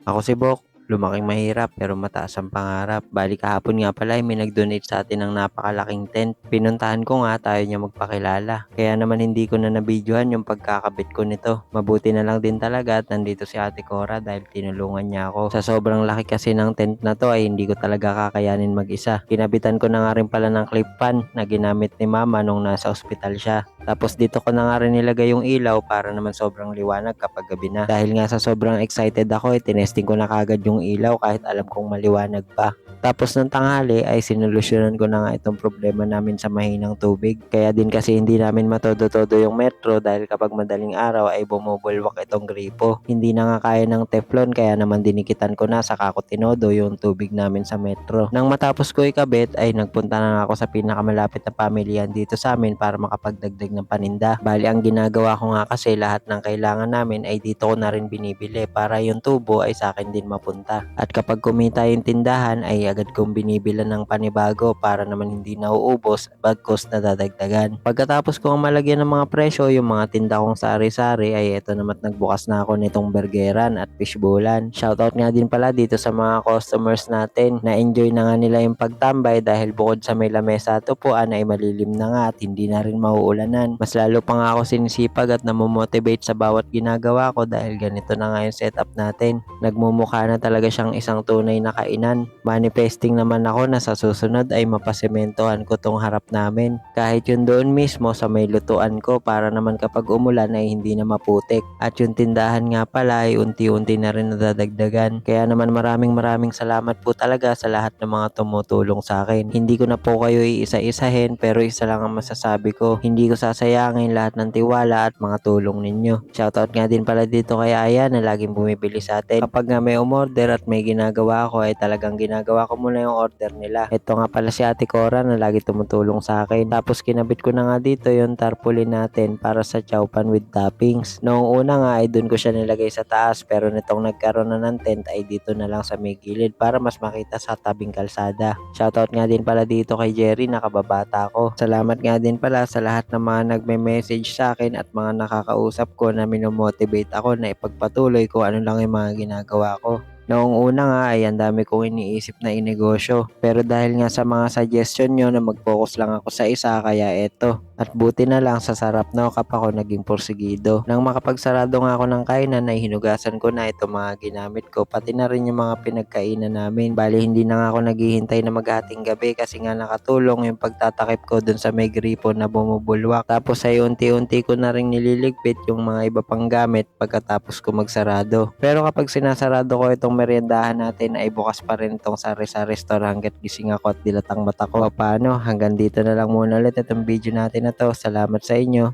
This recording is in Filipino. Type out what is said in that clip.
Ako si Bok, lumaking mahirap pero mataas ang pangarap. Bali kahapon nga pala ay may nag-donate sa atin ng napakalaking tent. Pinuntahan ko nga tayo niya magpakilala. Kaya naman hindi ko na nabidyohan yung pagkakabit ko nito. Mabuti na lang din talaga at nandito si Ate Cora dahil tinulungan niya ako. Sa sobrang laki kasi ng tent na to ay hindi ko talaga kakayanin mag-isa. Kinabitan ko na nga rin pala ng clip fan na ginamit ni Mama nung nasa ospital siya. Tapos dito ko na nga rin nilagay yung ilaw para naman sobrang liwanag kapag gabi na. Dahil nga sa sobrang excited ako, tinesting ko na kagad yung ilaw kahit alam kong maliwanag pa. Tapos ng tanghali ay sinolusyonan ko na nga itong problema namin sa mahinang tubig. Kaya din kasi hindi namin matodo-todo yung metro dahil kapag madaling araw ay bumubulwak itong gripo. Hindi na nga kaya ng teflon kaya naman dinikitan ko na sa kakotinodo yung tubig namin sa metro. Nang matapos ko ikabit ay nagpunta na nga ako sa pinakamalapit na pamilyan dito sa amin para makapagdagdag ng paninda. Bali ang ginagawa ko nga kasi lahat ng kailangan namin ay dito ko na rin binibili para yung tubo ay sa akin din mapunta. At kapag kumita yung tindahan ay agad kong binibilan ng panibago para naman hindi nauubos bagkus na dadagdagan. Pagkatapos kong malagyan ng mga presyo yung mga tinda kong sari-sari ay eto naman nagbukas na ako nitong burgeran at fishbowlan. Shoutout nga din pala dito sa mga customers natin na enjoy na nga nila yung pagtambay dahil bukod sa may lamesa at upuan ay malilim na nga at hindi na rin mauulanan. Mas lalo pa nga ako sinisipag at namomotivate sa bawat ginagawa ko dahil ganito na nga yung setup natin. Nagmumukha na talaga siyang isang tunay na kainan. Manifesting naman ako na sa susunod ay mapasementohan ko tong harap namin. Kahit yun doon mismo sa may lutuan ko para naman kapag umulan ay hindi na maputik. At yung tindahan nga pala ay unti-unti na rin nadadagdagan. Kaya naman maraming salamat po talaga sa lahat ng mga tumutulong sa akin. Hindi ko na po kayo iisa-isahin pero isa lang ang masasabi ko. Hindi ko sasayangin lahat ng tiwala at mga tulong ninyo. Shoutout nga din pala dito kay Aya na laging bumibili sa atin. Kapag nga may umorder at may ginagawa ako ay talagang ginagawa ko muna yung order nila. Ito nga pala si Ate Cora na lagi tumutulong sa akin. Tapos kinabit ko na nga dito yung tarpaulin natin para sa chow pan with toppings. Noong una nga ay dun ko siya nilagay sa taas pero nitong nagkaroon na ng tent ay dito na lang sa may gilid para mas makita sa tabing kalsada. Shoutout nga din pala dito kay Jerry na kababata ko. Salamat nga din pala sa lahat ng mga nagme-message sa akin at mga nakakausap ko na minomotivate ako na ipagpatuloy ko ano lang yung mga ginagawa ko. Noong una nga ay ang dami kong iniisip na inegosyo. Pero dahil nga sa mga suggestion nyo na mag-focus lang ako sa isa kaya eto. At buti na lang sa sarap na ako naging porsigido. Nang makapagsarado nga ako ng kainan ay hinugasan ko na itong mga ginamit ko pati na rin yung mga pinagkainan namin. Bali hindi na nga ako naghihintay na maghating gabi kasi nga nakatulong yung pagtatakip ko dun sa may gripo na bumubulwak. Tapos ay unti-unti ko na rin nililigpit yung mga iba pang gamit pagkatapos ko magsarado. Pero kapag sinasarado ko itong meriendahan natin ay bukas pa rin itong sari-sari store hanggat gising ako at dilatang mata ko. O paano? Hanggang dito na lang muna ulit itong video natin na to. Salamat sa inyo.